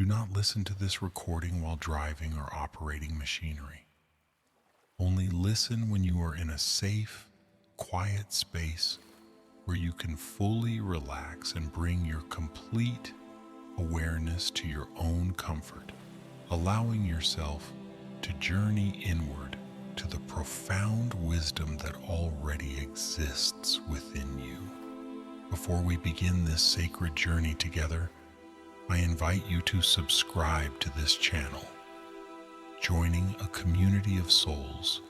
Do not listen to this recording while driving or operating machinery. Only listen when you are in a safe, quiet space where you can fully relax and bring your complete awareness to your own comfort, allowing yourself to journey inward to the profound wisdom that already exists within you. Before we begin this sacred journey together, I invite you to subscribe to this channel, joining a community of souls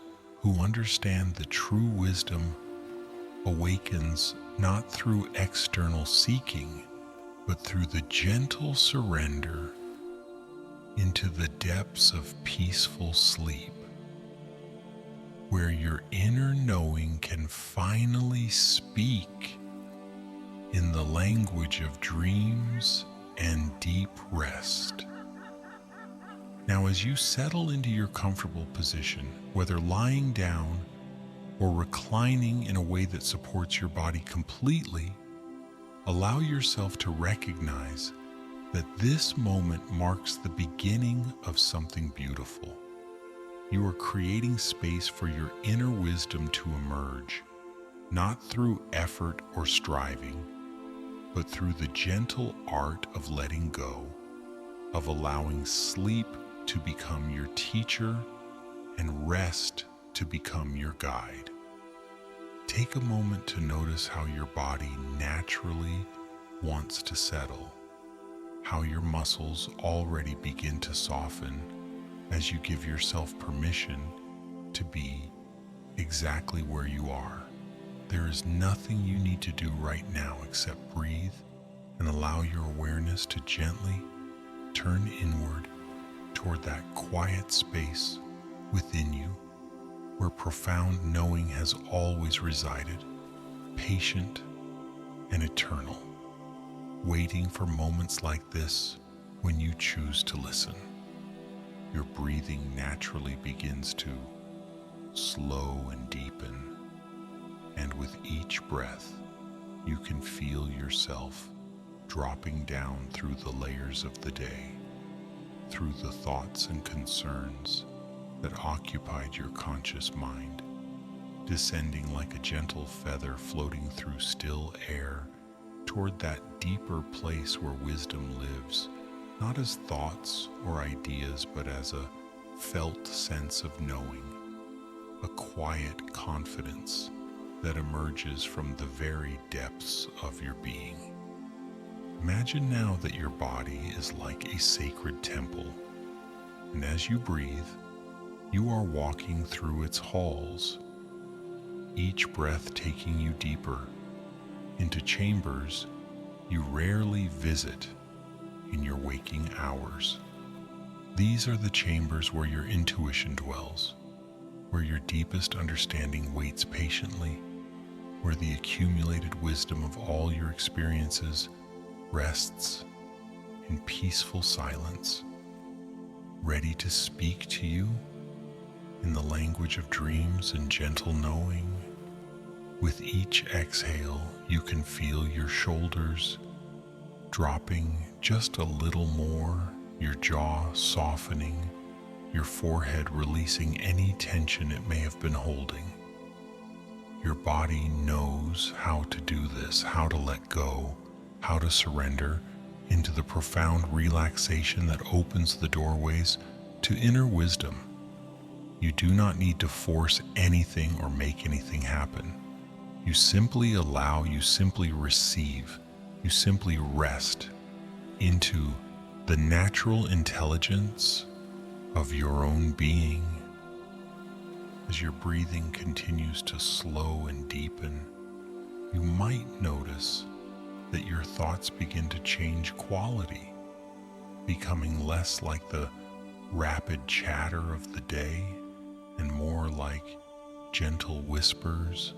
who understand the true wisdom awakens not through external seeking, but through the gentle surrender into the depths of peaceful sleep, where your inner knowing can finally speak in the language of dreams and deep rest. Now, as you settle into your comfortable position, whether lying down or reclining in a way that supports your body completely, allow yourself to recognize that this moment marks the beginning of something beautiful. You are creating space for your inner wisdom to emerge, not through effort or striving, but through the gentle art of letting go, of allowing sleep to become your teacher and rest to become your guide. Take a moment to notice how your body naturally wants to settle, how your muscles already begin to soften as you give yourself permission to be exactly where you are. There is nothing you need to do right now except breathe and allow your awareness to gently turn inward toward that quiet space within you where profound knowing has always resided, patient and eternal, waiting for moments like this when you choose to listen. Your breathing naturally begins to slow and deepen, and with each breath, you can feel yourself dropping down through the layers of the day, through the thoughts and concerns that occupied your conscious mind, descending like a gentle feather floating through still air toward that deeper place where wisdom lives, not as thoughts or ideas, but as a felt sense of knowing, a quiet confidence that emerges from the very depths of your being. Imagine now that your body is like a sacred temple, and as you breathe, you are walking through its halls, each breath taking you deeper into chambers you rarely visit in your waking hours. These are the chambers where your intuition dwells, where your deepest understanding waits patiently, where the accumulated wisdom of all your experiences rests in peaceful silence, ready to speak to you in the language of dreams and gentle knowing. With each exhale, you can feel your shoulders dropping just a little more, your jaw softening, your forehead releasing any tension it may have been holding. Your body knows how to do this, how to let go, how to surrender into the profound relaxation that opens the doorways to inner wisdom. You do not need to force anything or make anything happen. You simply allow, you simply receive, you simply rest into the natural intelligence of your own being. As your breathing continues to slow and deepen, you might notice that your thoughts begin to change quality, becoming less like the rapid chatter of the day and more like gentle whispers,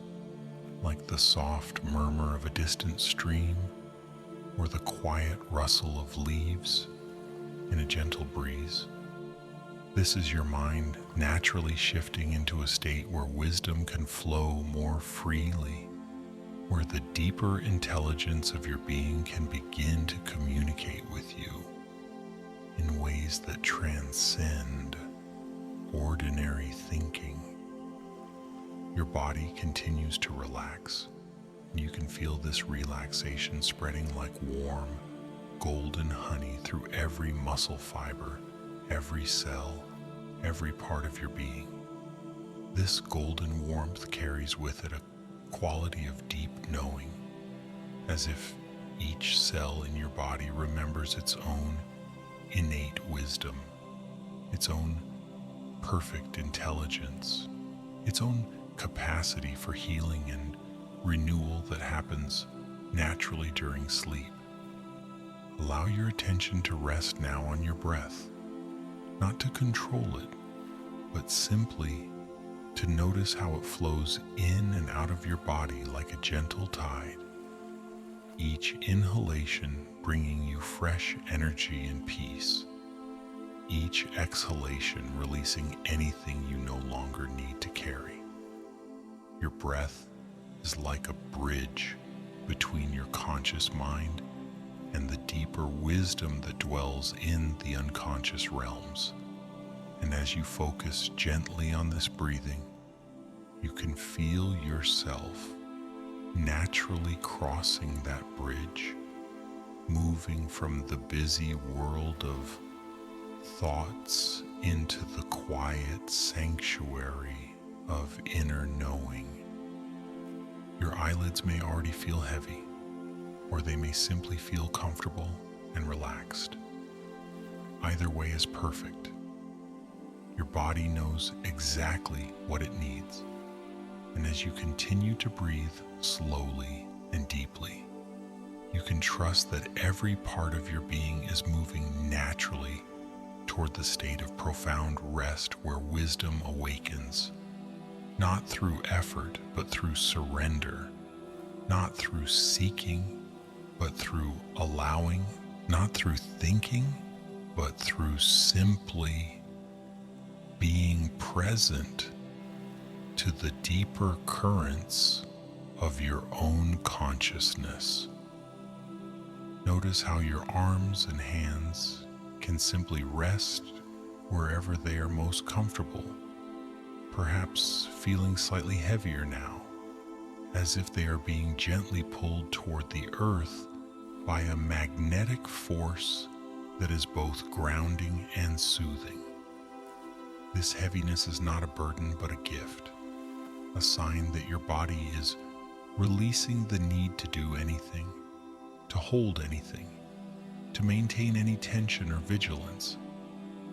like the soft murmur of a distant stream or the quiet rustle of leaves in a gentle breeze. This is your mind naturally shifting into a state where wisdom can flow more freely, where the deeper intelligence of your being can begin to communicate with you. ways that transcend ordinary thinking. Your body continues to relax, and you can feel this relaxation spreading like warm, golden honey through every muscle fiber, every cell, every part of your being. This golden warmth carries with it a quality of deep knowing, as if each cell in your body remembers its own innate wisdom, its own perfect intelligence, its own capacity for healing and renewal that happens naturally during sleep. Allow your attention to rest now on your breath, not to control it, but simply to notice how it flows in and out of your body like a gentle tide. Each inhalation bringing you fresh energy and peace. Each exhalation releasing anything you no longer need to carry. Your breath is like a bridge between your conscious mind and the deeper wisdom that dwells in the unconscious realms. And as you focus gently on this breathing, you can feel yourself naturally crossing that bridge, moving from the busy world of thoughts into the quiet sanctuary of inner knowing. Your eyelids may already feel heavy, or they may simply feel comfortable and relaxed. Either way is perfect. Your body knows exactly what it needs. And as you continue to breathe slowly and deeply, you can trust that every part of your being is moving naturally toward the state of profound rest where wisdom awakens, not through effort, but through surrender, not through seeking, but through allowing, not through thinking, but through simply being present to the deeper currents of your own consciousness. Notice how your arms and hands can simply rest wherever they are most comfortable, perhaps feeling slightly heavier now, as if they are being gently pulled toward the earth by a magnetic force that is both grounding and soothing. This heaviness is not a burden but a gift, a sign that your body is releasing the need to do anything, to hold anything, to maintain any tension or vigilance.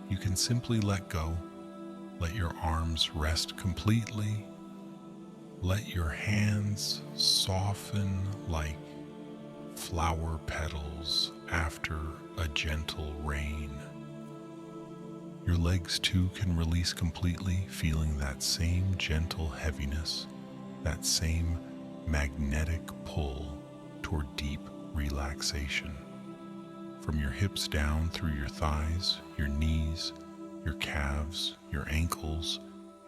You can simply let go, let your arms rest completely, let your hands soften like flower petals after a gentle rain. Your legs too can release completely, feeling that same gentle heaviness, that same magnetic pull toward deep relaxation. From your hips down through your thighs, your knees, your calves, your ankles,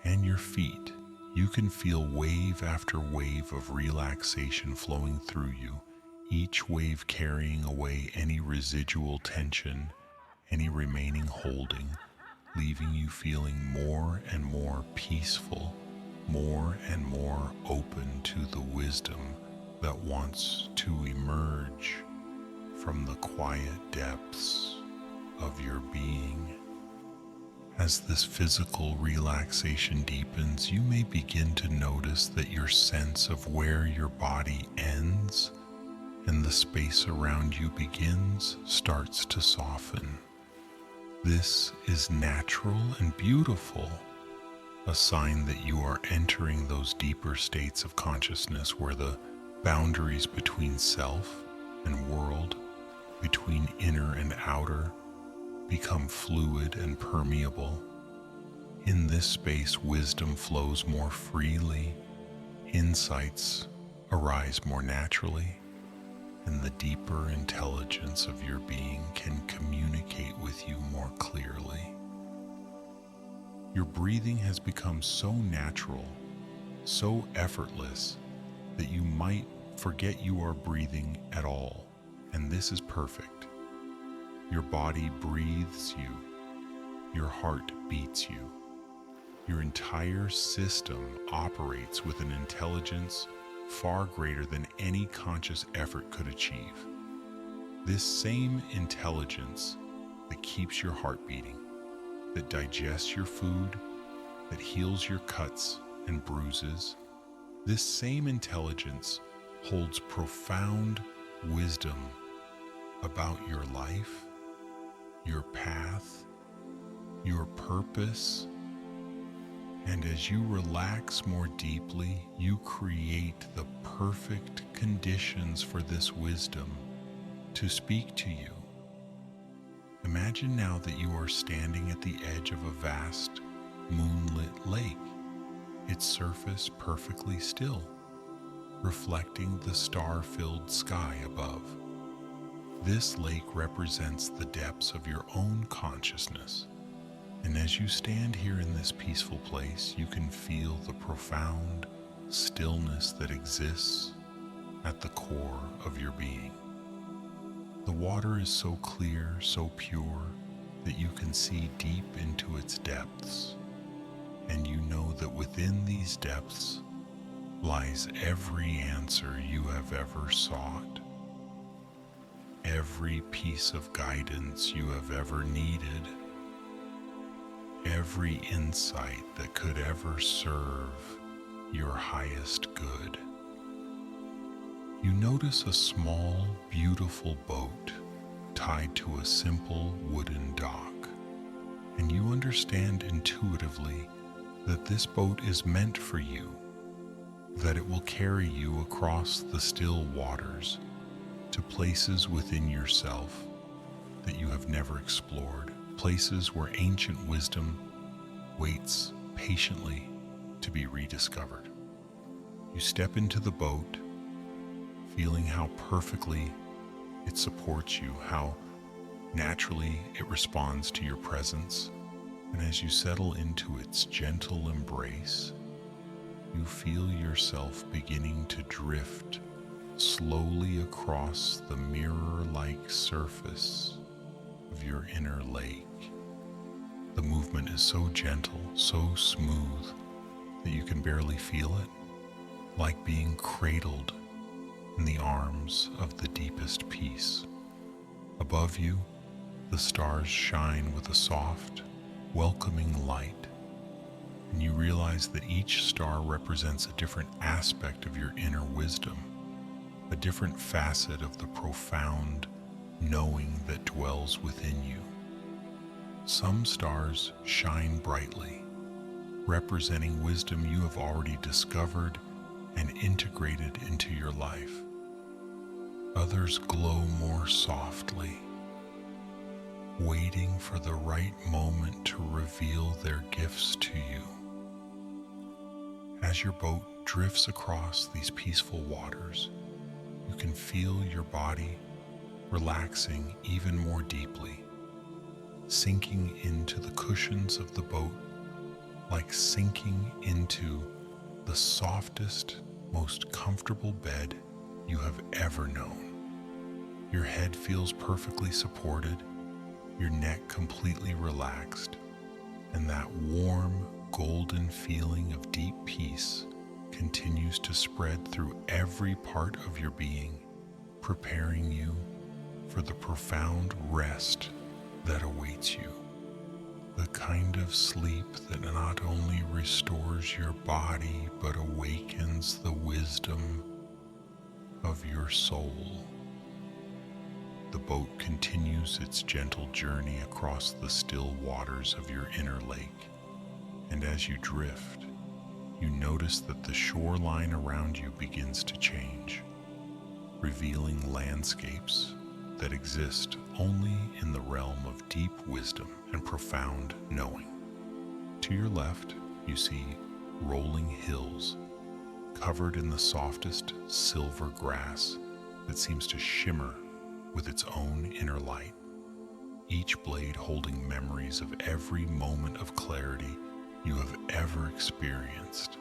and your feet, you can feel wave after wave of relaxation flowing through you, each wave carrying away any residual tension, any remaining holding, leaving you feeling more and more peaceful, more and more open to the wisdom that wants to emerge from the quiet depths of your being. As this physical relaxation deepens, you may begin to notice that your sense of where your body ends and the space around you begins starts to soften. This is natural and beautiful, a sign that you are entering those deeper states of consciousness where the boundaries between self and world, between inner and outer, become fluid and permeable. In this space, wisdom flows more freely, insights arise more naturally, and the deeper intelligence of your being can communicate with you more clearly. Your breathing has become so natural, so effortless, that you might forget you are breathing at all, and this is perfect. Your body breathes you Your heart beats you. Your entire system operates with an intelligence far greater than any conscious effort could achieve. This same intelligence that keeps your heart beating, that digests your food, that heals your cuts and bruises, this same intelligence holds profound wisdom about your life, your path, your purpose. And as you relax more deeply, you create the perfect conditions for this wisdom to speak to you. Imagine now that you are standing at the edge of a vast, moonlit lake, its surface perfectly still, reflecting the star-filled sky above. This lake represents the depths of your own consciousness. And as you stand here in this peaceful place, you can feel the profound stillness that exists at the core of your being. The water is so clear, so pure, that you can see deep into its depths. And you know that within these depths lies every answer you have ever sought, every piece of guidance you have ever needed, every insight that could ever serve your highest good. You notice a small, beautiful boat tied to a simple wooden dock, and you understand intuitively that this boat is meant for you, that it will carry you across the still waters to places within yourself that you have never explored, places where ancient wisdom waits patiently to be rediscovered. You step into the boat, feeling how perfectly it supports you, how naturally it responds to your presence. And as you settle into its gentle embrace, you feel yourself beginning to drift slowly across the mirror-like surface of your inner lake. The movement is so gentle, so smooth, that you can barely feel it, like being cradled in the arms of the deepest peace. Above you, the stars shine with a soft, welcoming light, and you realize that each star represents a different aspect of your inner wisdom, a different facet of the profound knowing that dwells within you. Some stars shine brightly, representing wisdom you have already discovered and integrated into your life. Others glow more softly, waiting for the right moment to reveal their gifts to you. As your boat drifts across these peaceful waters, you can feel your body relaxing even more deeply, sinking into the cushions of the boat, like sinking into the softest, most comfortable bed you have ever known. Your head feels perfectly supported, your neck completely relaxed, and that warm, golden feeling of deep peace continues to spread through every part of your being, preparing you for the profound rest that awaits you. The kind of sleep that not only restores your body, but awakens the wisdom of your soul. The boat continues its gentle journey across the still waters of your inner lake, and as you drift, you notice that the shoreline around you begins to change, revealing landscapes that exist only in the realm of deep wisdom and profound knowing. To your left, you see rolling hills covered in the softest silver grass that seems to shimmer with its own inner light, each blade holding memories of every moment of clarity you have ever experienced.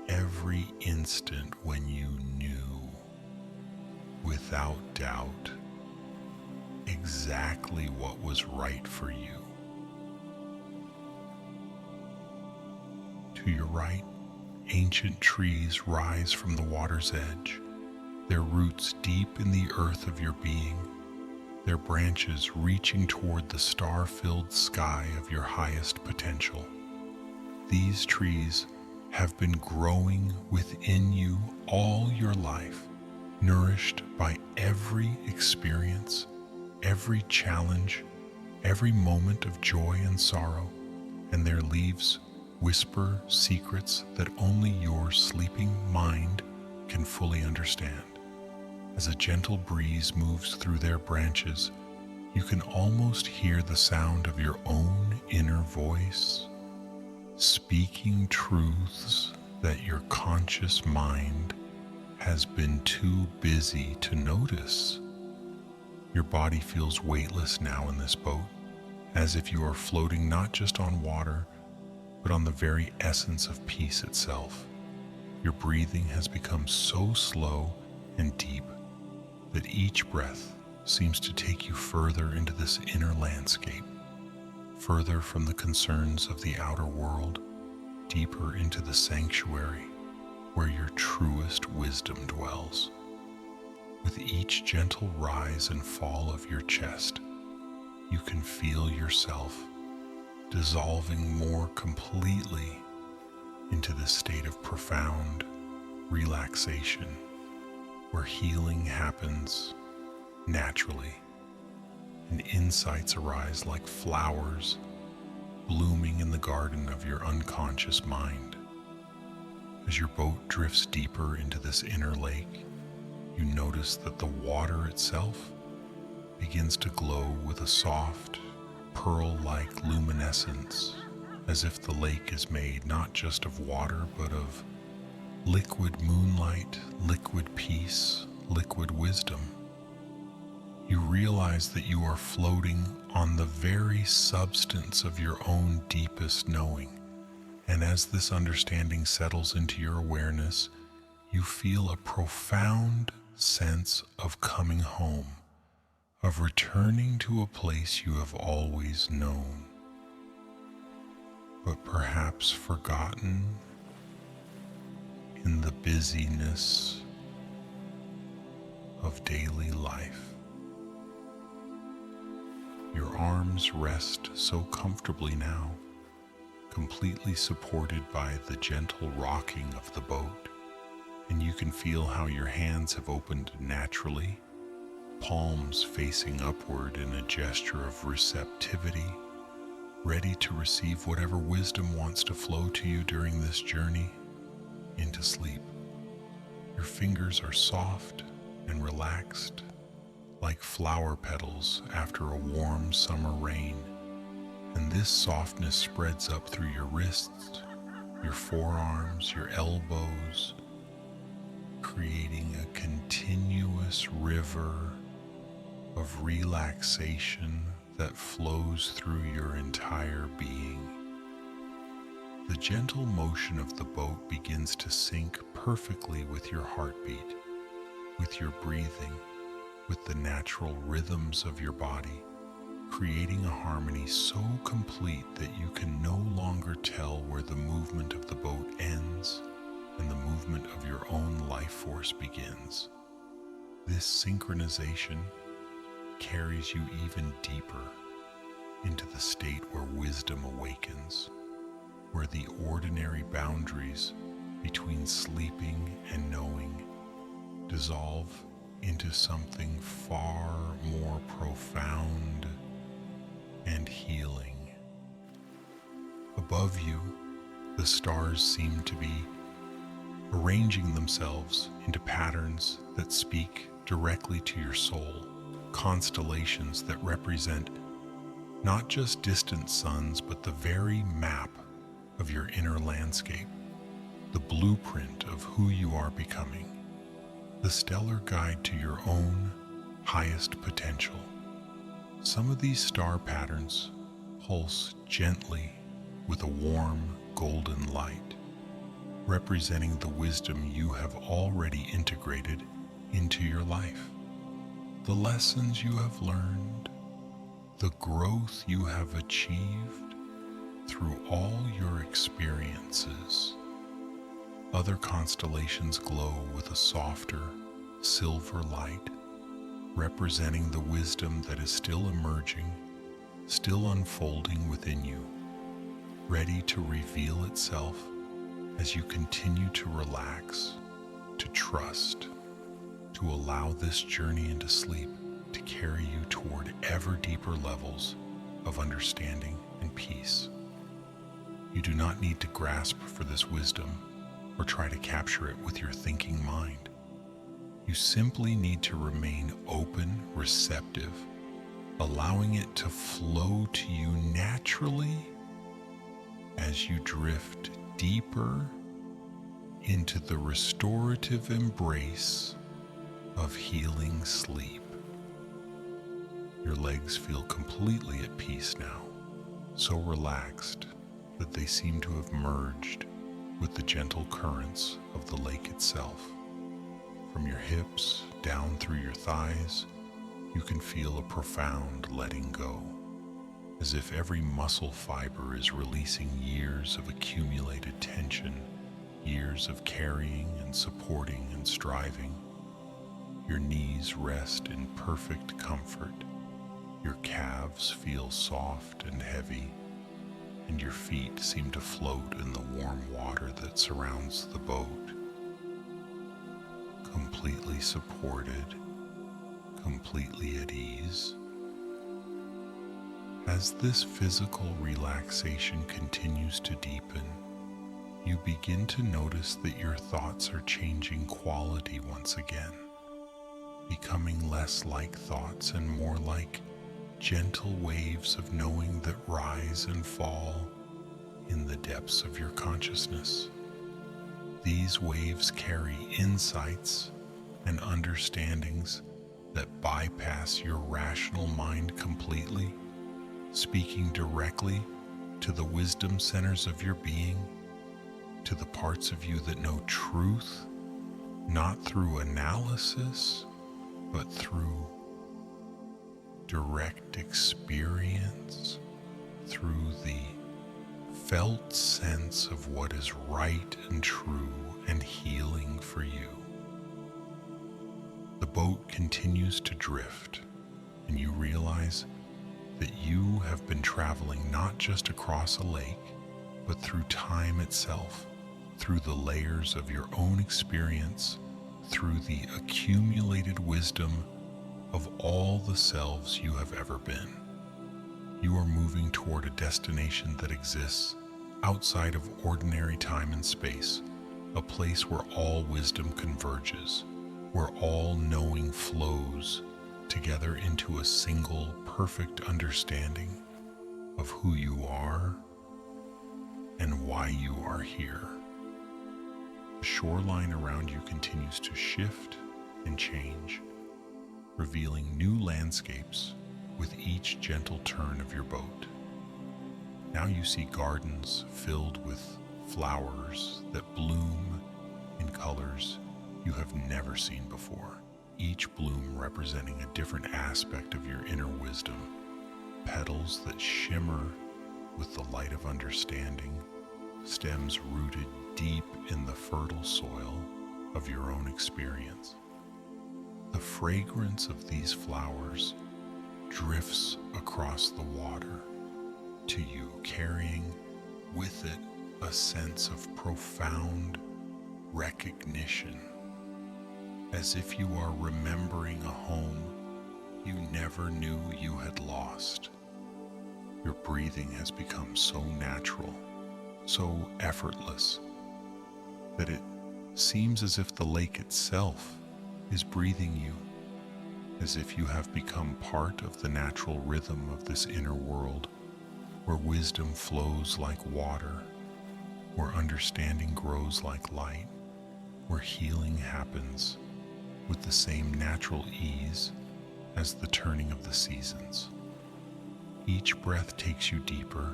Every instant when you knew, without doubt, exactly what was right for you. To your right, ancient trees rise from the water's edge, their roots deep in the earth of your being, their branches reaching toward the star-filled sky of your highest potential. These trees have been growing within you all your life, nourished by every experience, every challenge, every moment of joy and sorrow, and their leaves whisper secrets that only your sleeping mind can fully understand. As a gentle breeze moves through their branches, you can almost hear the sound of your own inner voice, speaking truths that your conscious mind has been too busy to notice. Your body feels weightless now in this boat, as if you are floating not just on water, but on the very essence of peace itself. Your breathing has become so slow and deep that each breath seems to take you further into this inner landscape, further from the concerns of the outer world, deeper into the sanctuary where your truest wisdom dwells. With each gentle rise and fall of your chest, you can feel yourself dissolving more completely into this state of profound relaxation, where healing happens naturally and insights arise like flowers blooming in the garden of your unconscious mind. As your boat drifts deeper into this inner lake, you notice that the water itself begins to glow with a soft, pearl-like luminescence, as if the lake is made not just of water, but of liquid moonlight, liquid peace, liquid wisdom. You realize that you are floating on the very substance of your own deepest knowing, and as this understanding settles into your awareness, you feel a profound sense of coming home, of returning to a place you have always known, but perhaps forgotten in the busyness of daily life. Your arms rest so comfortably now, completely supported by the gentle rocking of the boat, and you can feel how your hands have opened naturally, palms facing upward in a gesture of receptivity, ready to receive whatever wisdom wants to flow to you during this journey into sleep. Your fingers are soft and relaxed, like flower petals after a warm summer rain, and this softness spreads up through your wrists, your forearms, your elbows, creating a continuous river of relaxation that flows through your entire being. The gentle motion of the boat begins to sync perfectly with your heartbeat, with your breathing, with the natural rhythms of your body, creating a harmony so complete that you can no longer tell where the movement of the boat ends and the movement of your own life force begins. This synchronization carries you even deeper into the state where wisdom awakens, where the ordinary boundaries between sleeping and knowing dissolve into something far more profound and healing. Above you, the stars seem to be arranging themselves into patterns that speak directly to your soul, constellations that represent not just distant suns, but the very map of your inner landscape, the blueprint of who you are becoming, the stellar guide to your own highest potential. Some of these star patterns pulse gently with a warm golden light, representing the wisdom you have already integrated into your life, the lessons you have learned, the growth you have achieved through all your experiences. Other constellations glow with a softer, silver light, representing the wisdom that is still emerging, still unfolding within you, ready to reveal itself as you continue to relax, to trust, to allow this journey into sleep to carry you toward ever deeper levels of understanding and peace. You do not need to grasp for this wisdom or try to capture it with your thinking mind. You simply need to remain open, receptive, allowing it to flow to you naturally as you drift deeper into the restorative embrace of healing sleep. Your legs feel completely at peace now, so relaxed that they seem to have merged with the gentle currents of the lake itself. From your hips down through your thighs, you can feel a profound letting go, as if every muscle fiber is releasing years of accumulated tension, years of carrying and supporting and striving. Your knees rest in perfect comfort. Your calves feel soft and heavy, and your feet seem to float in the warm water that surrounds the boat. Completely supported, completely at ease. As this physical relaxation continues to deepen, you begin to notice that your thoughts are changing quality once again, becoming less like thoughts and more like gentle waves of knowing that rise and fall in the depths of your consciousness. These waves carry insights and understandings that bypass your rational mind completely, speaking directly to the wisdom centers of your being, to the parts of you that know truth, not through analysis, but through direct experience, through the felt sense of what is right and true and healing for you. The boat continues to drift, and you realize that you have been traveling not just across a lake, but through time itself, through the layers of your own experience, through the accumulated wisdom of all the selves you have ever been. You are moving toward a destination that exists outside of ordinary time and space, a place where all wisdom converges, where all knowing flows together into a single perfect understanding of who you are and why you are here. The shoreline around you continues to shift and change, revealing new landscapes with each gentle turn of your boat. Now you see gardens filled with flowers that bloom in colors you have never seen before, each bloom representing a different aspect of your inner wisdom, petals that shimmer with the light of understanding, stems rooted deep in the fertile soil of your own experience. The fragrance of these flowers drifts across the water to you, carrying with it a sense of profound recognition, as if you are remembering a home you never knew you had lost. Your breathing has become so natural, so effortless, that it seems as if the lake itself is breathing you, as if you have become part of the natural rhythm of this inner world, where wisdom flows like water, where understanding grows like light, where healing happens with the same natural ease as the turning of the seasons. Each breath takes you deeper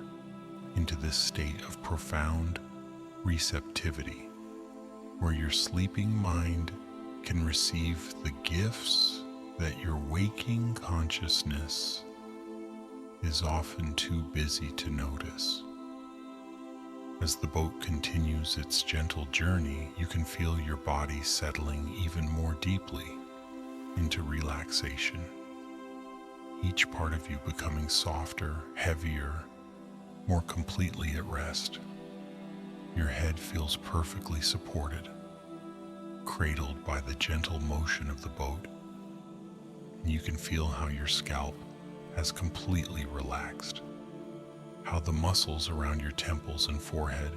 into this state of profound receptivity, where your sleeping mind can receive the gifts that your waking consciousness is often too busy to notice. As the boat continues its gentle journey, you can feel your body settling even more deeply into relaxation. Each part of you becoming softer, heavier, more completely at rest. Your head feels perfectly supported, cradled by the gentle motion of the boat. And you can feel how your scalp has completely relaxed, how the muscles around your temples and forehead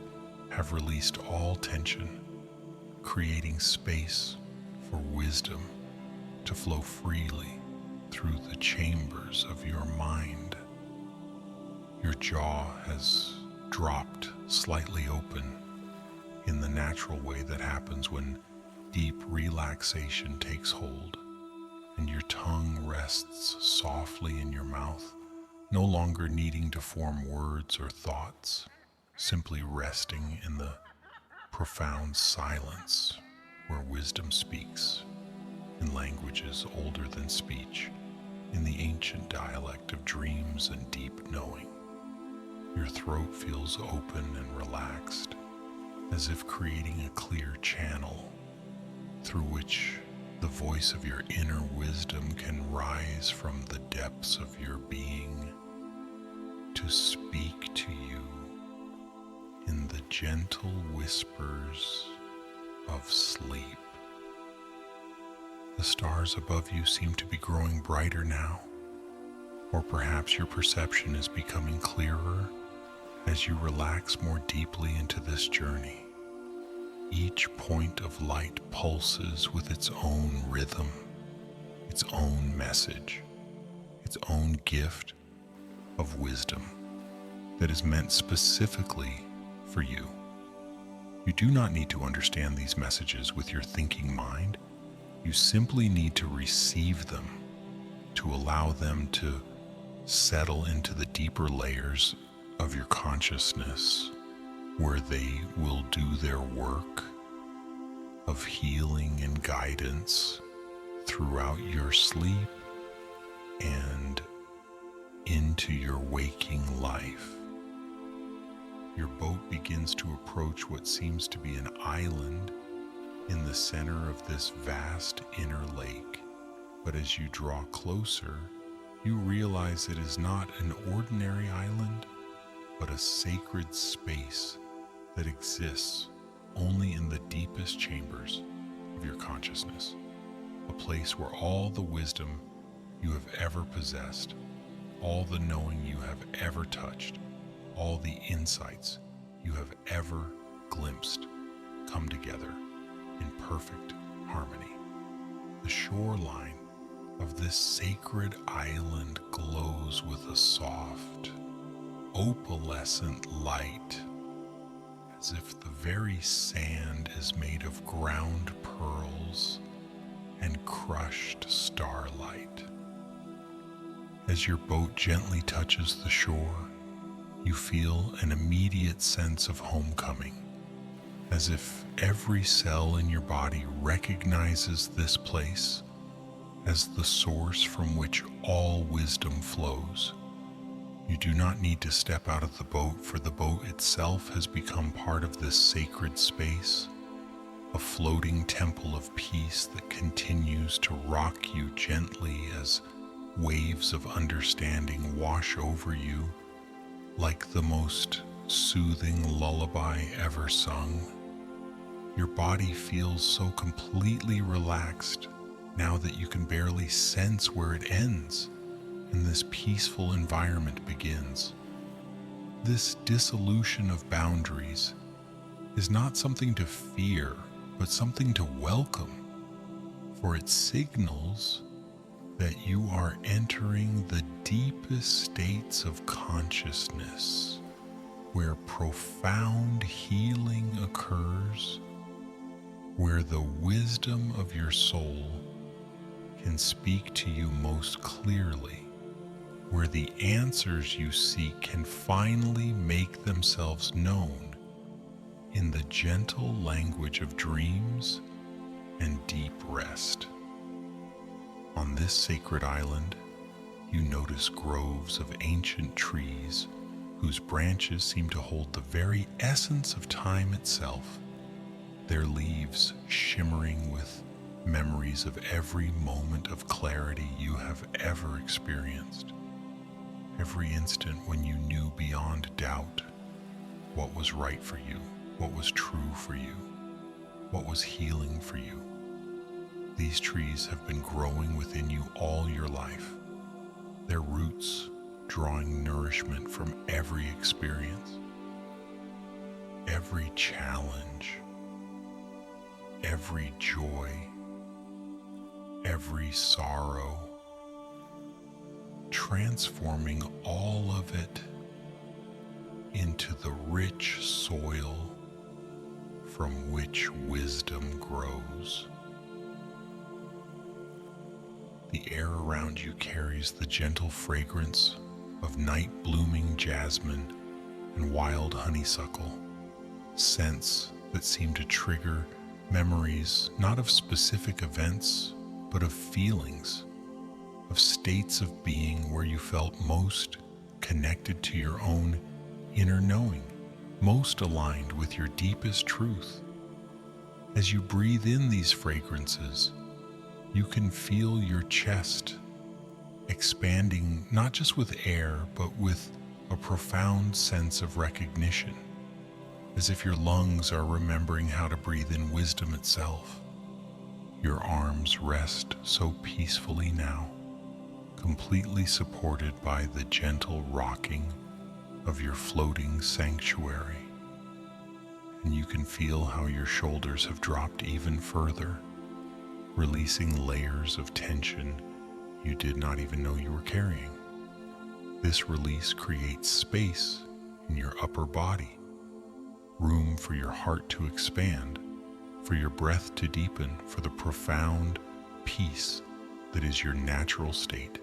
have released all tension, creating space for wisdom to flow freely through the chambers of your mind. Your jaw has dropped slightly open in the natural way that happens when deep relaxation takes hold, and your tongue rests softly in your mouth, no longer needing to form words or thoughts, simply resting in the profound silence where wisdom speaks in languages older than speech, in the ancient dialect of dreams and deep knowing. Your throat feels open and relaxed, as if creating a clear channel through which the voice of your inner wisdom can rise from the depths of your being to speak to you in the gentle whispers of sleep. The stars above you seem to be growing brighter now, or perhaps your perception is becoming clearer as you relax more deeply into this journey. Each point of light pulses with its own rhythm, its own message, its own gift of wisdom that is meant specifically for you. You do not need to understand these messages with your thinking mind. You simply need to receive them, to allow them to settle into the deeper layers of your consciousness, where they will do their work of healing and guidance throughout your sleep and into your waking life. Your boat begins to approach what seems to be an island in the center of this vast inner lake. But as you draw closer, you realize it is not an ordinary island, but a sacred space that exists only in the deepest chambers of your consciousness, a place where all the wisdom you have ever possessed, all the knowing you have ever touched, all the insights you have ever glimpsed come together in perfect harmony. The shoreline of this sacred island glows with a soft, opalescent light, as if the very sand is made of ground pearls and crushed starlight. As your boat gently touches the shore, you feel an immediate sense of homecoming, as if every cell in your body recognizes this place as the source from which all wisdom flows. You do not need to step out of the boat, for the boat itself has become part of this sacred space, a floating temple of peace that continues to rock you gently as waves of understanding wash over you like the most soothing lullaby ever sung. Your body feels so completely relaxed now that you can barely sense where it ends and this peaceful environment begins. This dissolution of boundaries is not something to fear, but something to welcome, for it signals that you are entering the deepest states of consciousness, where profound healing occurs, where the wisdom of your soul can speak to you most clearly, where the answers you seek can finally make themselves known in the gentle language of dreams and deep rest. On this sacred island, you notice groves of ancient trees whose branches seem to hold the very essence of time itself, their leaves shimmering with memories of every moment of clarity you have ever experienced, every instant when you knew beyond doubt what was right for you, what was true for you, what was healing for you. These trees have been growing within you all your life, their roots drawing nourishment from every experience, every challenge, every joy, every sorrow, transforming all of it into the rich soil from which wisdom grows. The air around you carries the gentle fragrance of night-blooming jasmine and wild honeysuckle, scents that seem to trigger memories not of specific events, but of feelings, of states of being where you felt most connected to your own inner knowing, most aligned with your deepest truth. As you breathe in these fragrances, you can feel your chest expanding not just with air, but with a profound sense of recognition, as if your lungs are remembering how to breathe in wisdom itself. Your arms rest so peacefully now, completely supported by the gentle rocking of your floating sanctuary. And you can feel how your shoulders have dropped even further, releasing layers of tension you did not even know you were carrying. This release creates space in your upper body, room for your heart to expand, for your breath to deepen, for the profound peace that is your natural state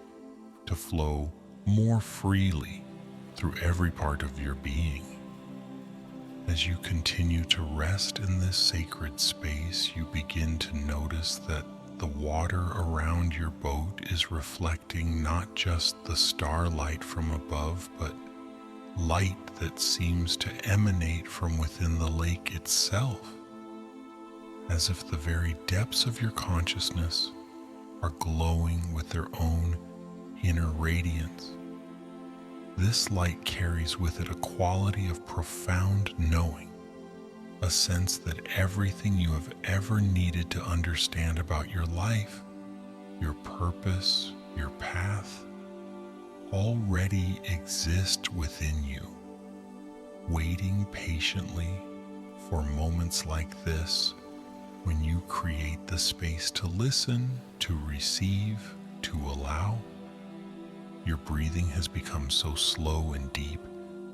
to flow more freely through every part of your being. As you continue to rest in this sacred space, you begin to notice that the water around your boat is reflecting not just the starlight from above, but light that seems to emanate from within the lake itself, as if the very depths of your consciousness are glowing with their own inner radiance. This light carries with it a quality of profound knowing, a sense that everything you have ever needed to understand about your life, your purpose, your path, already exist within you, waiting patiently for moments like this when you create the space to listen, to receive, to allow. Your breathing has become so slow and deep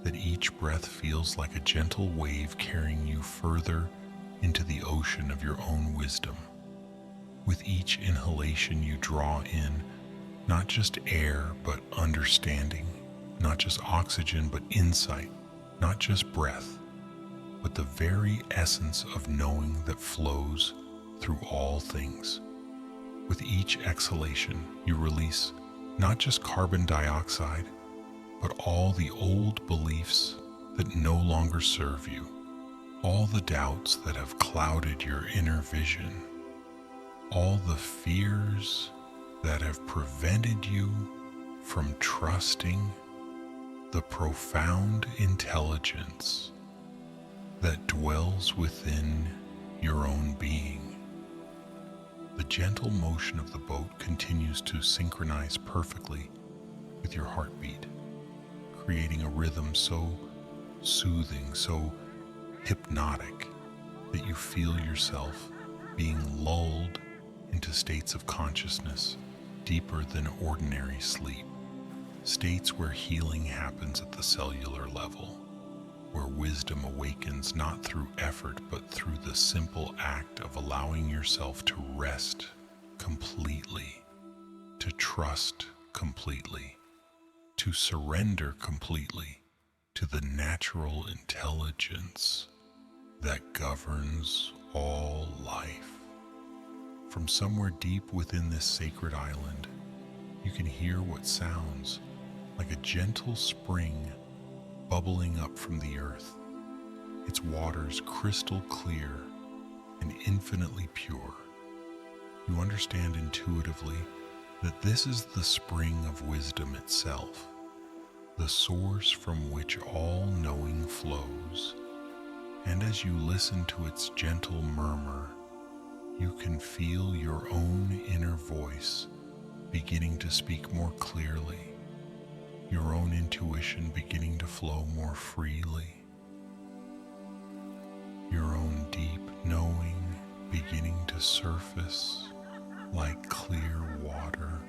that each breath feels like a gentle wave carrying you further into the ocean of your own wisdom. With each inhalation, you draw in not just air, but understanding, not just oxygen, but insight, not just breath, but the very essence of knowing that flows through all things. With each exhalation, you release not just carbon dioxide, but all the old beliefs that no longer serve you, all the doubts that have clouded your inner vision, all the fears that have prevented you from trusting the profound intelligence that dwells within your own being. The gentle motion of the boat continues to synchronize perfectly with your heartbeat, creating a rhythm so soothing, so hypnotic, that you feel yourself being lulled into states of consciousness deeper than ordinary sleep, states where healing happens at the cellular level, where wisdom awakens not through effort but through the simple act of allowing yourself to rest completely, to trust completely, to surrender completely to the natural intelligence that governs all life. From somewhere deep within this sacred island, you can hear what sounds like a gentle spring bubbling up from the earth, its waters crystal clear and infinitely pure. You understand intuitively that this is the spring of wisdom itself, the source from which all knowing flows. And as you listen to its gentle murmur, you can feel your own inner voice beginning to speak more clearly, your own intuition beginning to flow more freely, your own deep knowing beginning to surface like clear water,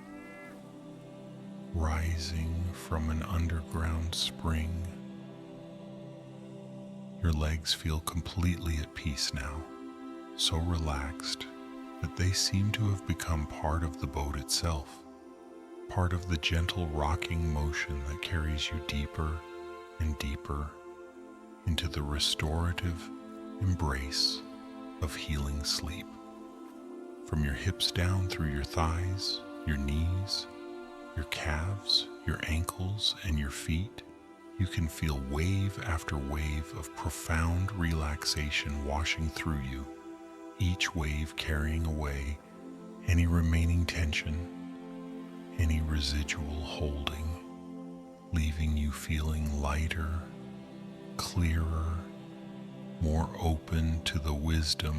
rising from an underground spring. Your legs feel completely at peace now, so relaxed that they seem to have become part of the boat itself, part of the gentle rocking motion that carries you deeper and deeper into the restorative embrace of healing sleep. From your hips down through your thighs, your knees, your calves, your ankles, and your feet, you can feel wave after wave of profound relaxation washing through you, each wave carrying away any remaining tension, any residual holding, leaving you feeling lighter, clearer, more open to the wisdom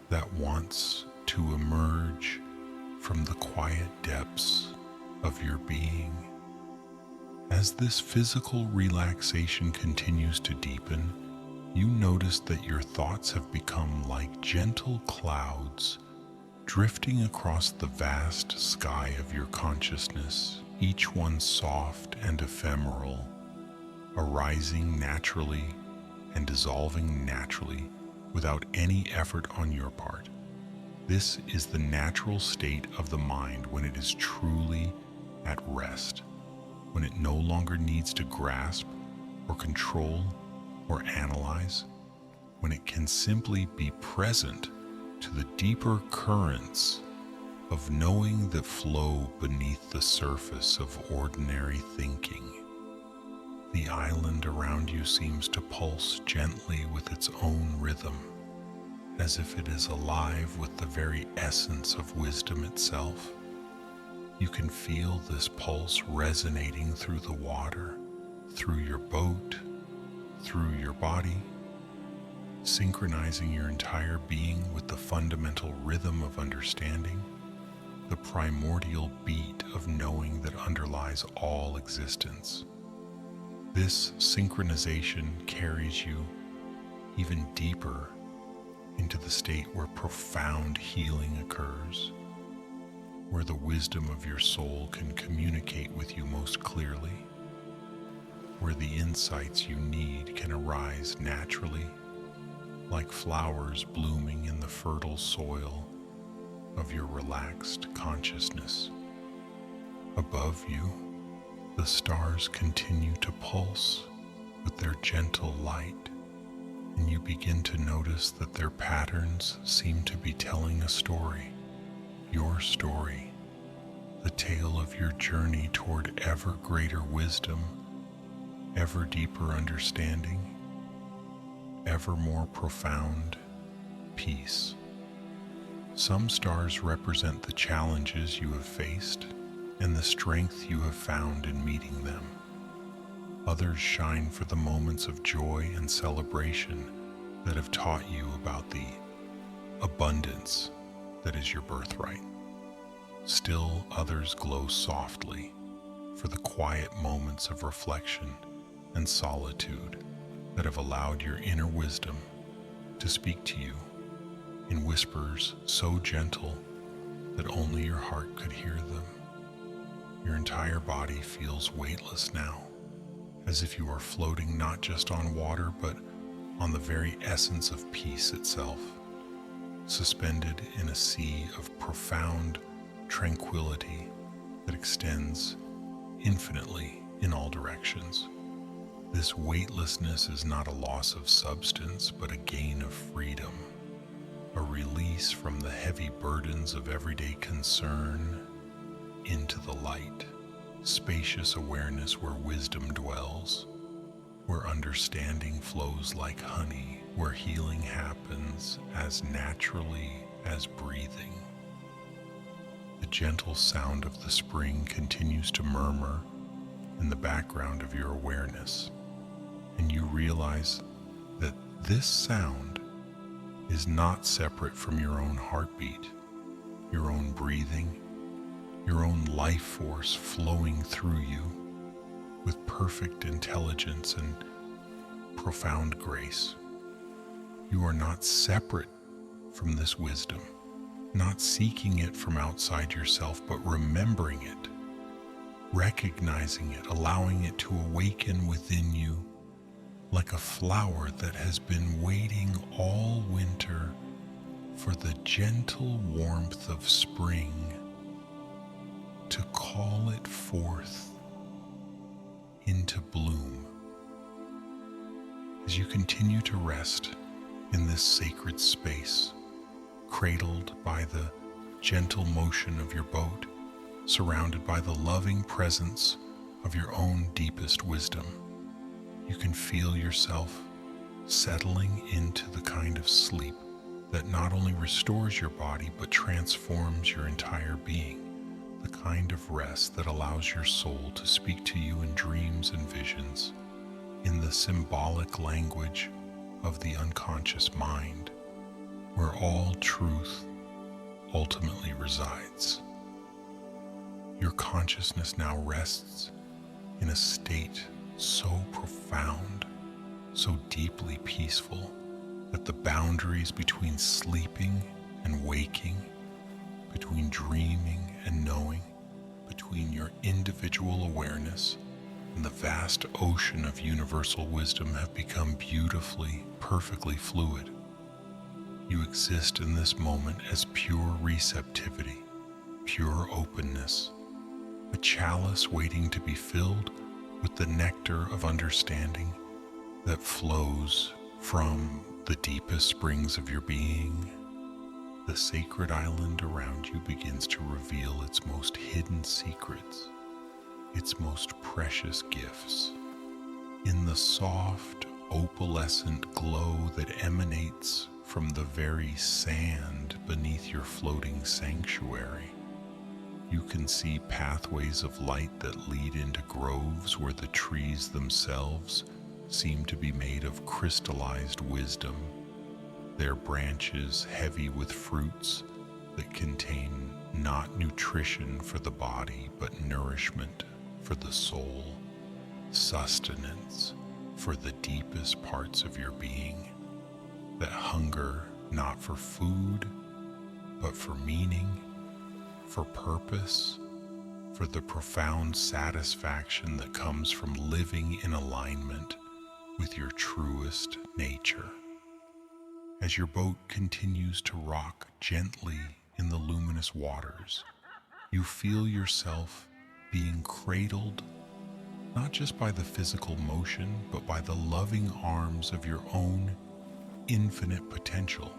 that wants to emerge from the quiet depths of your being. As this physical relaxation continues to deepen, you notice that your thoughts have become like gentle clouds drifting across the vast sky of your consciousness, each one soft and ephemeral, arising naturally and dissolving naturally without any effort on your part. This is the natural state of the mind when it is truly at rest, when it no longer needs to grasp or control or analyze, when it can simply be present to the deeper currents of knowing that flow beneath the surface of ordinary thinking. The island around you seems to pulse gently with its own rhythm, as if it is alive with the very essence of wisdom itself. You can feel this pulse resonating through the water, through your boat, through your body, synchronizing your entire being with the fundamental rhythm of understanding, the primordial beat of knowing that underlies all existence. This synchronization carries you even deeper into the state where profound healing occurs, where the wisdom of your soul can communicate with you most clearly, where the insights you need can arise naturally, like flowers blooming in the fertile soil of your relaxed consciousness. Above you, the stars continue to pulse with their gentle light, and you begin to notice that their patterns seem to be telling a story, your story, the tale of your journey toward ever greater wisdom, ever deeper understanding, ever more profound peace. Some stars represent the challenges you have faced and the strength you have found in meeting them. Others shine for the moments of joy and celebration that have taught you about the abundance that is your birthright. Still others glow softly for the quiet moments of reflection and solitude that have allowed your inner wisdom to speak to you in whispers so gentle that only your heart could hear them. Your entire body feels weightless now, as if you are floating not just on water, but on the very essence of peace itself, suspended in a sea of profound tranquility that extends infinitely in all directions. This weightlessness is not a loss of substance, but a gain of freedom, a release from the heavy burdens of everyday concern into the light, spacious awareness where wisdom dwells. where understanding flows like honey, where healing happens as naturally as breathing. The gentle sound of the spring continues to murmur in the background of your awareness, and you realize that this sound is not separate from your own heartbeat, your own breathing, your own life force flowing through you with perfect intelligence and profound grace. You are not separate from this wisdom, not seeking it from outside yourself, but remembering it, recognizing it, allowing it to awaken within you like a flower that has been waiting all winter for the gentle warmth of spring to call it forth into bloom. As you continue to rest in this sacred space, cradled by the gentle motion of your boat, surrounded by the loving presence of your own deepest wisdom, you can feel yourself settling into the kind of sleep that not only restores your body but transforms your entire being, the kind of rest that allows your soul to speak to you in dreams and visions, in the symbolic language of the unconscious mind, where all truth ultimately resides. Your consciousness now rests in a state so profound, so deeply peaceful, that the boundaries between sleeping and waking, between dreaming and knowing, between your individual awareness and the vast ocean of universal wisdom have become beautifully, perfectly fluid. You exist in this moment as pure receptivity, pure openness, a chalice waiting to be filled with the nectar of understanding that flows from the deepest springs of your being. The sacred island around you begins to reveal its most hidden secrets, its most precious gifts. In the soft, opalescent glow that emanates from the very sand beneath your floating sanctuary, you can see pathways of light that lead into groves where the trees themselves seem to be made of crystallized wisdom, their branches heavy with fruits that contain not nutrition for the body, but nourishment for the soul, sustenance for the deepest parts of your being, that hunger not for food, but for meaning, for purpose, for the profound satisfaction that comes from living in alignment with your truest nature. As your boat continues to rock gently in the luminous waters, you feel yourself being cradled not just by the physical motion, but by the loving arms of your own infinite potential,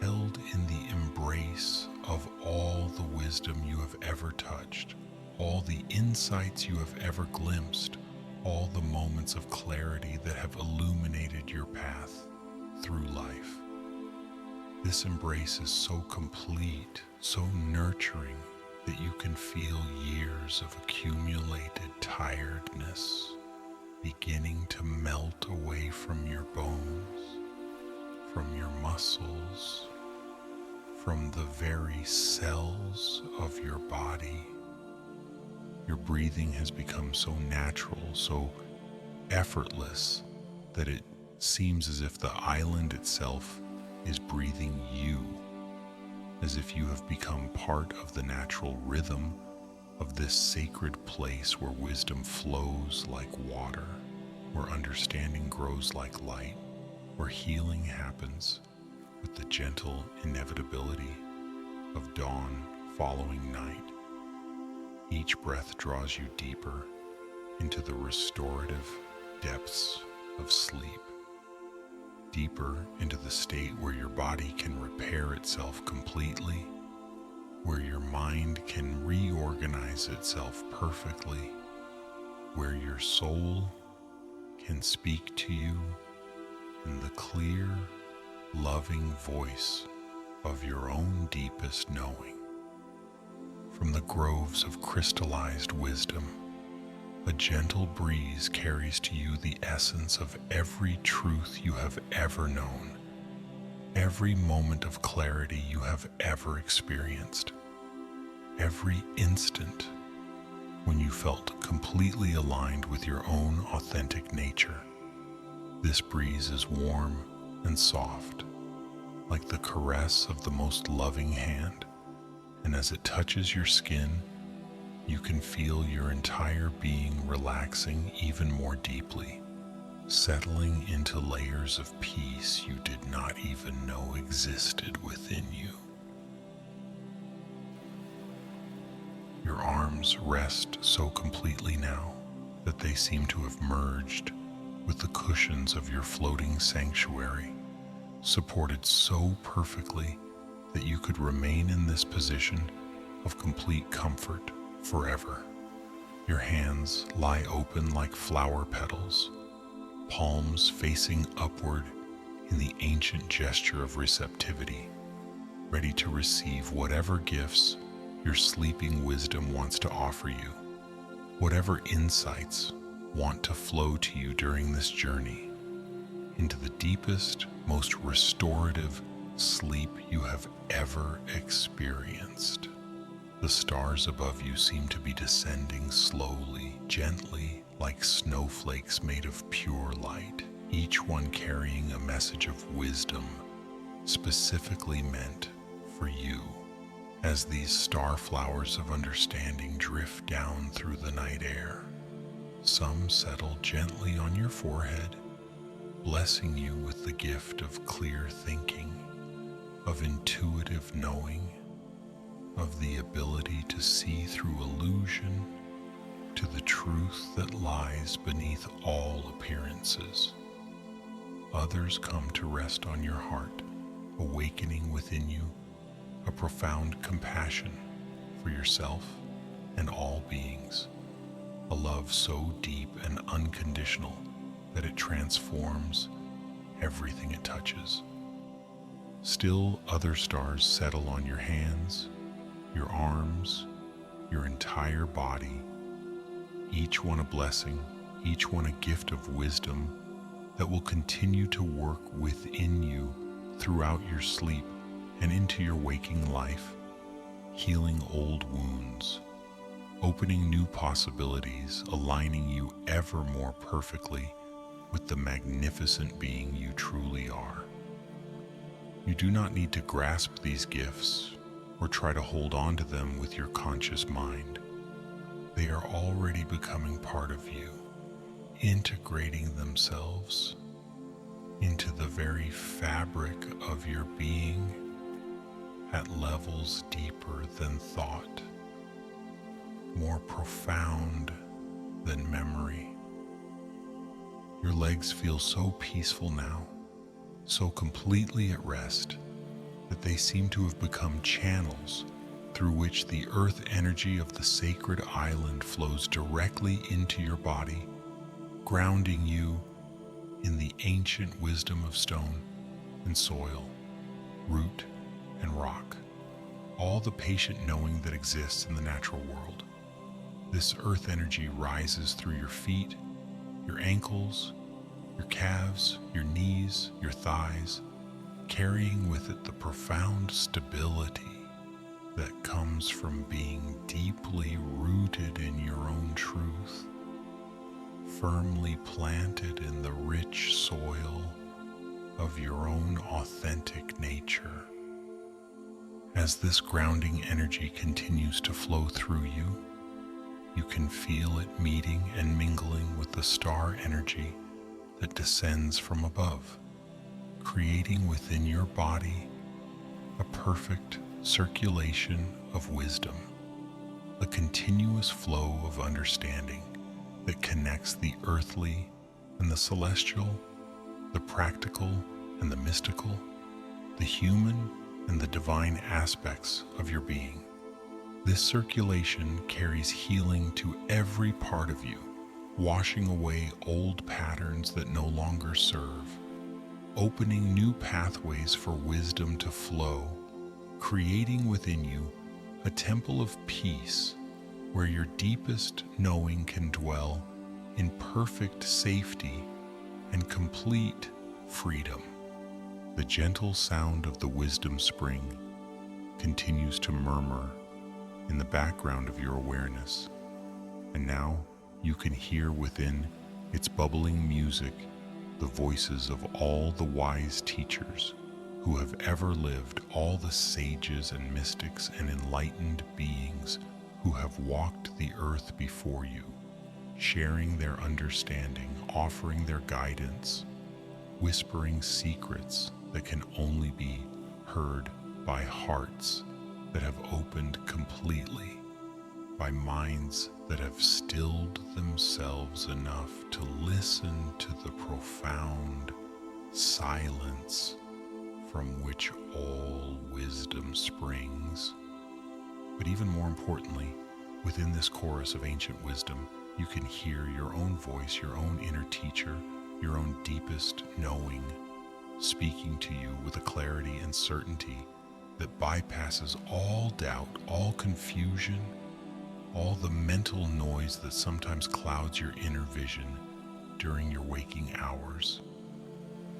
held in the embrace of all the wisdom you have ever touched, all the insights you have ever glimpsed, all the moments of clarity that have illuminated your path through life. This embrace is so complete, so nurturing, that you can feel years of accumulated tiredness beginning to melt away from your bones, from your muscles, from the very cells of your body. Your breathing has become so natural, so effortless, that it seems as if the island itself is breathing you, as if you have become part of the natural rhythm of this sacred place where wisdom flows like water, where understanding grows like light, where healing happens with the gentle inevitability of dawn following night. Each breath draws you deeper into the restorative depths of sleep, deeper into the state where your body can repair itself completely, where your mind can reorganize itself perfectly, where your soul can speak to you in the clear, loving voice of your own deepest knowing. From the groves of crystallized wisdom, a gentle breeze carries to you the essence of every truth you have ever known, every moment of clarity you have ever experienced, every instant when you felt completely aligned with your own authentic nature. This breeze is warm and soft, like the caress of the most loving hand, and as it touches your skin, you can feel your entire being relaxing even more deeply, settling into layers of peace you did not even know existed within you. Your arms rest so completely now that they seem to have merged with the cushions of your floating sanctuary, supported so perfectly that you could remain in this position of complete comfort forever. Your hands lie open like flower petals, palms facing upward in the ancient gesture of receptivity, ready to receive whatever gifts your sleeping wisdom wants to offer you, whatever insights want to flow to you during this journey into the deepest, most restorative sleep you have ever experienced. The stars above you seem to be descending slowly, gently, like snowflakes made of pure light, each one carrying a message of wisdom specifically meant for you. As these star flowers of understanding drift down through the night air, some settle gently on your forehead, blessing you with the gift of clear thinking, of intuitive knowing, of the ability to see through illusion to the truth that lies beneath all appearances. Others come to rest on your heart, awakening within you a profound compassion for yourself and all beings, a love so deep and unconditional that it transforms everything it touches. Still, other stars settle on your hands, your arms, your entire body, each one a blessing, each one a gift of wisdom that will continue to work within you throughout your sleep and into your waking life, healing old wounds, opening new possibilities, aligning you ever more perfectly with the magnificent being you truly are. You do not need to grasp these gifts or try to hold on to them with your conscious mind. They are already becoming part of you, integrating themselves into the very fabric of your being at levels deeper than thought, more profound than memory. Your legs feel so peaceful now, so completely at rest, that they seem to have become channels through which the earth energy of the sacred island flows directly into your body, grounding you in the ancient wisdom of stone and soil, root and rock, all the patient knowing that exists in the natural world. This earth energy rises through your feet, your ankles, your calves, your knees, your thighs, carrying with it the profound stability that comes from being deeply rooted in your own truth, firmly planted in the rich soil of your own authentic nature. As this grounding energy continues to flow through you, you can feel it meeting and mingling with the star energy that descends from above, creating within your body a perfect circulation of wisdom, a continuous flow of understanding that connects the earthly and the celestial, the practical and the mystical, the human and the divine aspects of your being. This circulation carries healing to every part of you, washing away old patterns that no longer serve, opening new pathways for wisdom to flow, creating within you a temple of peace where your deepest knowing can dwell in perfect safety and complete freedom. The gentle sound of the wisdom spring continues to murmur in the background of your awareness, and now you can hear within its bubbling music the voices of all the wise teachers who have ever lived, all the sages and mystics and enlightened beings who have walked the earth before you, sharing their understanding, offering their guidance, whispering secrets that can only be heard by hearts that have opened completely, by minds that have stilled themselves enough to listen to the profound silence from which all wisdom springs. But even more importantly, within this chorus of ancient wisdom, you can hear your own voice, your own inner teacher, your own deepest knowing, speaking to you with a clarity and certainty that bypasses all doubt, all confusion, all the mental noise that sometimes clouds your inner vision during your waking hours.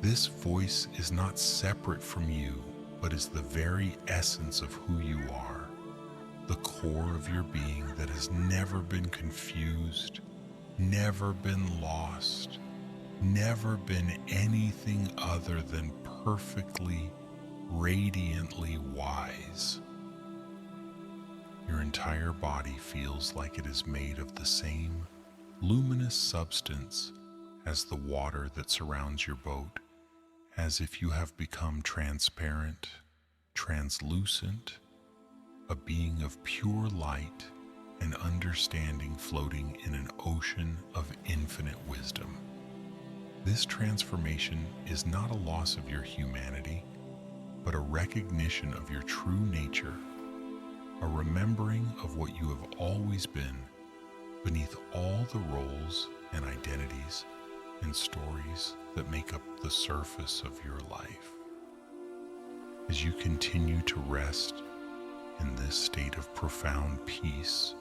This voice is not separate from you, but is the very essence of who you are, the core of your being that has never been confused, never been lost, never been anything other than perfectly, radiantly wise. Your entire body feels like it is made of the same luminous substance as the water that surrounds your boat, as if you have become transparent, translucent, a being of pure light and understanding floating in an ocean of infinite wisdom. This transformation is not a loss of your humanity, but a recognition of your true nature, a remembering of what you have always been beneath all the roles and identities and stories that make up the surface of your life. As you continue to rest in this state of profound peace,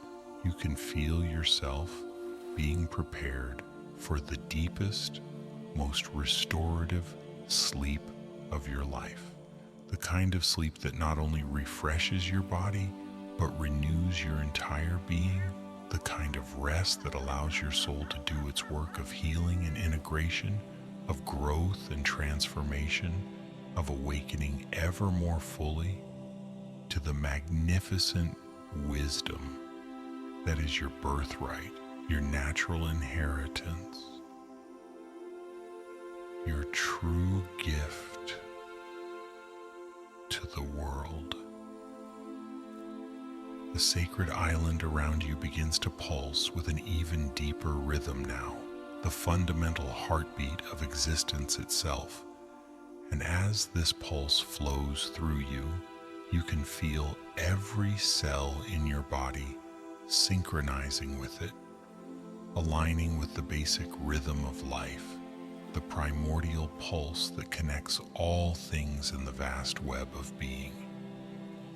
you can feel yourself being prepared for the deepest, most restorative sleep of your life. The kind of sleep that not only refreshes your body, but renews your entire being. The kind of rest that allows your soul to do its work of healing and integration, of growth and transformation, of awakening ever more fully to the magnificent wisdom that is your birthright, your natural inheritance, your true gift to the world. The sacred island around you begins to pulse with an even deeper rhythm now, the fundamental heartbeat of existence itself. And as this pulse flows through you, you can feel every cell in your body synchronizing with it, aligning with the basic rhythm of life, the primordial pulse that connects all things in the vast web of being.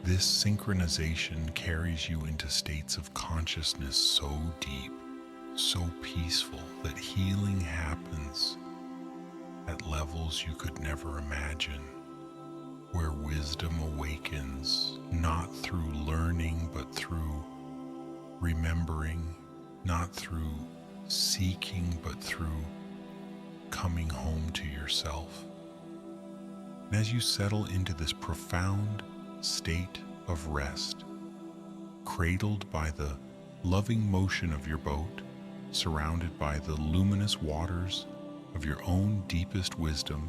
This synchronization carries you into states of consciousness so deep, so peaceful, that healing happens at levels you could never imagine, where wisdom awakens, not through learning, but through remembering, not through seeking, but through coming home to yourself. And as you settle into this profound state of rest, cradled by the loving motion of your boat, surrounded by the luminous waters of your own deepest wisdom,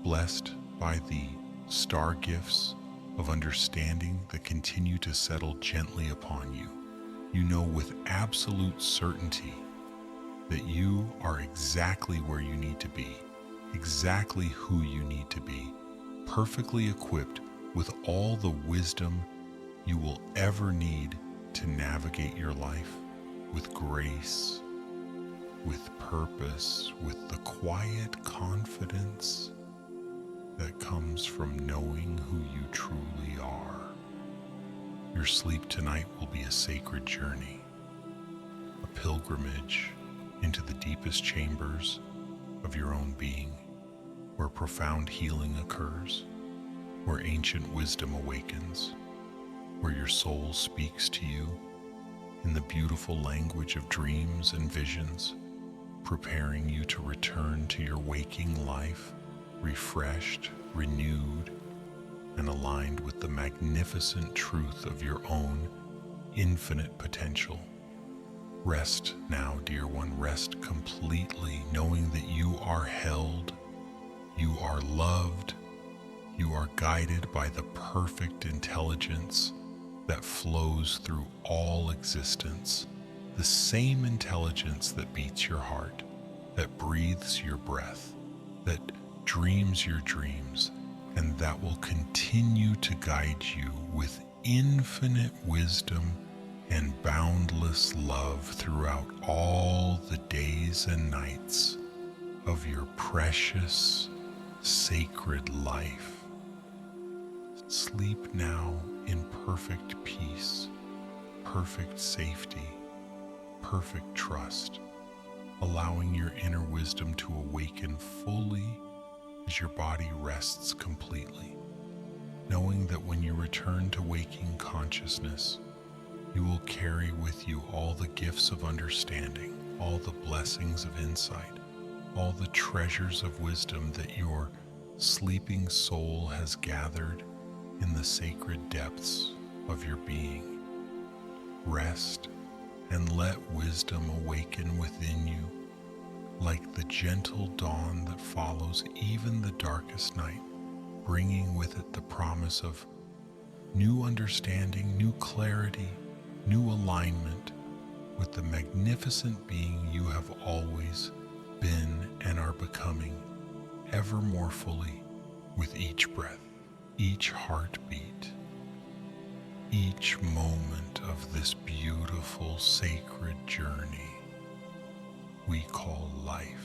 blessed by the star gifts of understanding that continue to settle gently upon you, you know with absolute certainty that you are exactly where you need to be, exactly who you need to be, perfectly equipped with all the wisdom you will ever need to navigate your life with grace with purpose, with the quiet confidence that comes from knowing who you truly are. Your sleep tonight will be a sacred journey, a pilgrimage into the deepest chambers of your own being, where profound healing occurs, where ancient wisdom awakens, where your soul speaks to you in the beautiful language of dreams and visions, preparing you to return to your waking life, refreshed, renewed, and aligned with the magnificent truth of your own infinite potential. Rest now, dear one, rest completely, knowing that you are held, you are loved, you are guided by the perfect intelligence that flows through all existence, the same intelligence that beats your heart, that breathes your breath, that dreams your dreams, and that will continue to guide you with infinite wisdom and boundless love throughout all the days and nights of your precious, sacred life. Sleep now in perfect peace, perfect safety, perfect trust, allowing your inner wisdom to awaken fully as your body rests completely, knowing that when you return to waking consciousness, you will carry with you all the gifts of understanding, all the blessings of insight, all the treasures of wisdom that your sleeping soul has gathered in the sacred depths of your being. Rest and let wisdom awaken within you like the gentle dawn that follows even the darkest night, bringing with it the promise of new understanding, new clarity, new alignment with the magnificent being you have always been and are becoming ever more fully with each breath, each heartbeat, each moment of this beautiful sacred journey we call life.